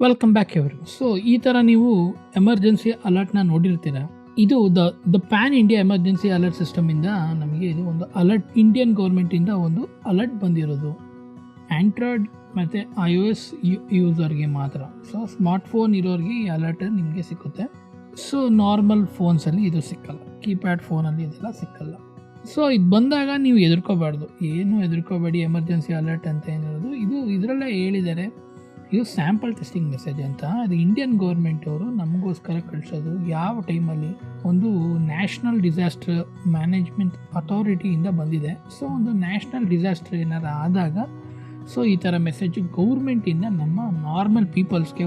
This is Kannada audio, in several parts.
Welcome back every. ಸೊ ಈ ಥರ ನೀವು ಎಮರ್ಜೆನ್ಸಿ ಅಲರ್ಟ್ನ ನೋಡಿರ್ತೀರ. ಇದು the pan India emergency alert ಸಿಸ್ಟಮಿಂದ ನಮಗೆ ಇದು ಒಂದು ಅಲರ್ಟ್ ಇಂಡಿಯನ್ ಗೌರ್ಮೆಂಟಿಂದ ಒಂದು ಅಲರ್ಟ್ ಬಂದಿರೋದು ಆಂಡ್ರಾಯ್ಡ್ ಮತ್ತು iOS ಯೂಸರ್ಗೆ ಮಾತ್ರ. ಸೊ ಸ್ಮಾರ್ಟ್ಫೋನ್ ಇರೋರಿಗೆ ಈ ಅಲರ್ಟ್ ನಿಮಗೆ ಸಿಕ್ಕುತ್ತೆ. ಸೊ ನಾರ್ಮಲ್ ಫೋನ್ಸಲ್ಲಿ ಇದು ಸಿಕ್ಕಲ್ಲ, ಕೀಪ್ಯಾಡ್ ಫೋನಲ್ಲಿ ಇದೆಲ್ಲ ಸಿಕ್ಕಲ್ಲ. ಸೊ ಇದು ಬಂದಾಗ ನೀವು ಹೆದರ್ಕೋಬಾರ್ದು, ಏನು ಹೆದರ್ಕೋಬೇಡಿ. ಎಮರ್ಜೆನ್ಸಿ ಅಲರ್ಟ್ ಅಂತ ಏನಿರೋದು ಇದು ಇದರಲ್ಲೇ ಹೇಳಿದ್ದಾರೆ. ಇದು ಸ್ಯಾಂಪಲ್ ಟೆಸ್ಟಿಂಗ್ ಮೆಸೇಜ್ ಅಂತ. ಅದು ಇಂಡಿಯನ್ ಗೌರ್ಮೆಂಟ್ ಅವರು ನಮಗೋಸ್ಕರ ಕಳಿಸೋದು. ಯಾವ ಟೈಮಲ್ಲಿ ಒಂದು ನ್ಯಾಷನಲ್ ಡಿಸಾಸ್ಟರ್ ಮ್ಯಾನೇಜ್ಮೆಂಟ್ ಅಥಾರಿಟಿಯಿಂದ ಬಂದಿದೆ. ಸೊ ಒಂದು ನ್ಯಾಷನಲ್ ಡಿಸಾಸ್ಟರ್ ಏನಾರು ಆದಾಗ ಸೊ ಈ ಥರ ಮೆಸೇಜು ಗೌರ್ಮೆಂಟಿಂದ ನಮ್ಮ ನಾರ್ಮಲ್ ಪೀಪಲ್ಸ್ಗೆ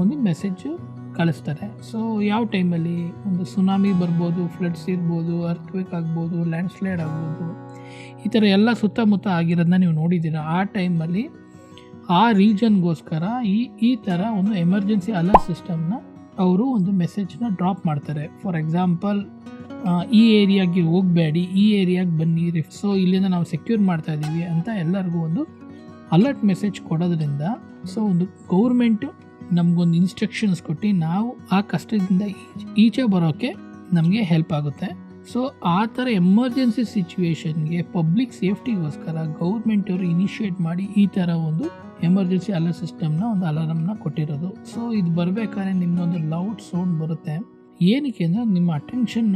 ಒಂದು ಮೆಸೇಜು ಕಳಿಸ್ತಾರೆ. ಸೊ ಯಾವ ಟೈಮಲ್ಲಿ ಒಂದು ಸುನಾಮಿ ಬರ್ಬೋದು, ಫ್ಲಡ್ಸ್ ಇರ್ಬೋದು, ಅರ್ಥಕ್ವೇಕ್ ಆಗ್ಬೋದು, ಲ್ಯಾಂಡ್ಸ್ಲೈಡ್ ಆಗ್ಬೋದು, ಈ ಥರ ಎಲ್ಲ ಸುತ್ತಮುತ್ತ ಆಗಿರೋದನ್ನ ನೀವು ನೋಡಿದ್ದೀರ. ಆ ಟೈಮಲ್ಲಿ ಆ ರೀಜನ್ಗೋಸ್ಕರ ಈ ಥರ ಒಂದು ಎಮರ್ಜೆನ್ಸಿ ಅಲರ್ಟ್ ಸಿಸ್ಟಮ್ನ ಅವರು ಒಂದು ಮೆಸೇಜ್ನ ಡ್ರಾಪ್ ಮಾಡ್ತಾರೆ. ಫಾರ್ ಎಕ್ಸಾಂಪಲ್, ಈ ಏರಿಯಾಗೆ ಹೋಗಬೇಡಿ, ಈ ಏರಿಯಾಗೆ ಬನ್ನಿ, ಸೊ ಇಲ್ಲಿಂದ ನಾವು ಸೆಕ್ಯೂರ್ ಮಾಡ್ತಾ ಇದ್ದೀವಿ ಅಂತ ಎಲ್ಲರಿಗೂ ಒಂದು ಅಲರ್ಟ್ ಮೆಸೇಜ್ ಕೊಡೋದ್ರಿಂದ ಸೊ ಒಂದು ಗೌರ್ಮೆಂಟು ನಮಗೊಂದು ಇನ್ಸ್ಟ್ರಕ್ಷನ್ಸ್ ಕೊಟ್ಟು ನಾವು ಆ ಕಷ್ಟದಿಂದ ಈಚೆ ಬರೋಕ್ಕೆ ನಮಗೆ ಹೆಲ್ಪ್ ಆಗುತ್ತೆ. ಸೊ ಆ ಥರ ಎಮರ್ಜೆನ್ಸಿ ಸಿಚುವೇಶನ್ಗೆ ಪಬ್ಲಿಕ್ ಸೇಫ್ಟಿಗೋಸ್ಕರ ಗೌರ್ಮೆಂಟ್ ಅವರು ಇನಿಷಿಯೇಟ್ ಮಾಡಿ ಈ ಥರ ಒಂದು ಎಮರ್ಜೆನ್ಸಿ ಅಲರ್ಟ್ ಸಿಸ್ಟಮ್ನ ಒಂದು ಅಲಾರಮ್ನ ಕೊಟ್ಟಿರೋದು. ಸೊ ಇದು ಬರಬೇಕಾದ್ರೆ ನಿಮ್ಮದೊಂದು ಲೌಡ್ ಸೌಂಡ್ ಬರುತ್ತೆ. ಏನಕ್ಕೆ ಅಂದರೆ ನಿಮ್ಮ ಅಟೆನ್ಷನ್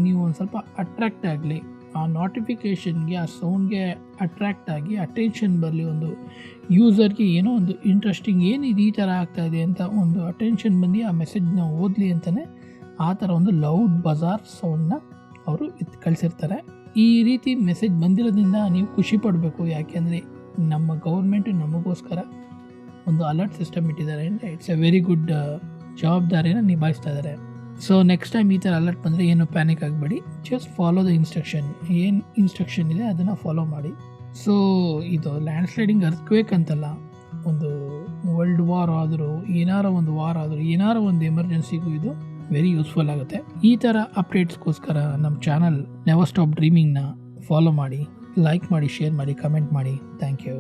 ನೀವು ಒಂದು ಸ್ವಲ್ಪ ಅಟ್ರ್ಯಾಕ್ಟ್ ಆಗಲಿ, ಆ ನೋಟಿಫಿಕೇಷನ್ಗೆ, ಆ ಸೌಂಡ್ಗೆ ಅಟ್ರ್ಯಾಕ್ಟ್ ಆಗಿ ಅಟೆನ್ಷನ್ ಬರಲಿ, ಒಂದು ಯೂಸರ್ಗೆ ಏನೋ ಒಂದು ಇಂಟ್ರೆಸ್ಟಿಂಗ್ ಏನಿದೆ ಈ ಥರ ಆಗ್ತಾಯಿದೆ ಅಂತ ಒಂದು ಅಟೆನ್ಷನ್ ಬಂದು ಆ ಮೆಸೇಜ್ನ ಓದಲಿ ಅಂತಲೇ ಆ ಥರ ಒಂದು ಲೌಡ್ ಬಜಾರ್ ಸೌಂಡ್ನ ಅವರು ಕಳಿಸಿರ್ತಾರೆ. ಈ ರೀತಿ ಮೆಸೇಜ್ ಬಂದಿರೋದ್ರಿಂದ ನೀವು ಖುಷಿ ಪಡಬೇಕು. ಯಾಕೆಂದರೆ ನಮ್ಮ ಗೌರ್ಮೆಂಟ್ ನಮಗೋಸ್ಕರ ಒಂದು ಅಲರ್ಟ್ ಸಿಸ್ಟಮ್ ಇಟ್ಟಿದ್ದಾರೆ. ಇಟ್ಸ್ ಎ ವೆರಿ ಗುಡ್ ಜವಾಬ್ದಾರಿನ ನಿಭಾಯಿಸ್ತಾ ಇದ್ದಾರೆ. ಸೊ ನೆಕ್ಸ್ಟ್ ಟೈಮ್ ಈ ಥರ ಅಲರ್ಟ್ ಬಂದರೆ ಏನು ಪ್ಯಾನಿಕ್ ಆಗಬೇಡಿ, ಜಸ್ಟ್ ಫಾಲೋ ದ ಇನ್ಸ್ಟ್ರಕ್ಷನ್. ಏನು ಇನ್ಸ್ಟ್ರಕ್ಷನ್ ಇದೆ ಅದನ್ನು ಫಾಲೋ ಮಾಡಿ. ಸೊ ಇದು ಲ್ಯಾಂಡ್ಸ್ಲೈಡಿಂಗ್, ಅರ್ಥಕ್ವೇಕ್ ಅಂತಲ್ಲ, ಒಂದು ವರ್ಲ್ಡ್ ವಾರ್ ಆದರೂ, ಏನಾರ ಒಂದು ವಾರ್ ಆದರೂ, ಏನಾರ ಒಂದು ಎಮರ್ಜೆನ್ಸಿಗೂ ಇದು ವೆರಿ ಯೂಸ್ಫುಲ್ ಆಗುತ್ತೆ. ಈ ಥರ ಅಪ್ಡೇಟ್ಸ್ಗೋಸ್ಕರ ನಮ್ಮ ಚಾನಲ್ ನೆವರ್ ಸ್ಟಾಪ್ ಡ್ರೀಮಿಂಗ್ನ ಫಾಲೋ ಮಾಡಿ, ಲೈಕ್ ಮಾಡಿ, ಶೇರ್ ಮಾಡಿ, ಕಮೆಂಟ್ ಮಾಡಿ. Thank you.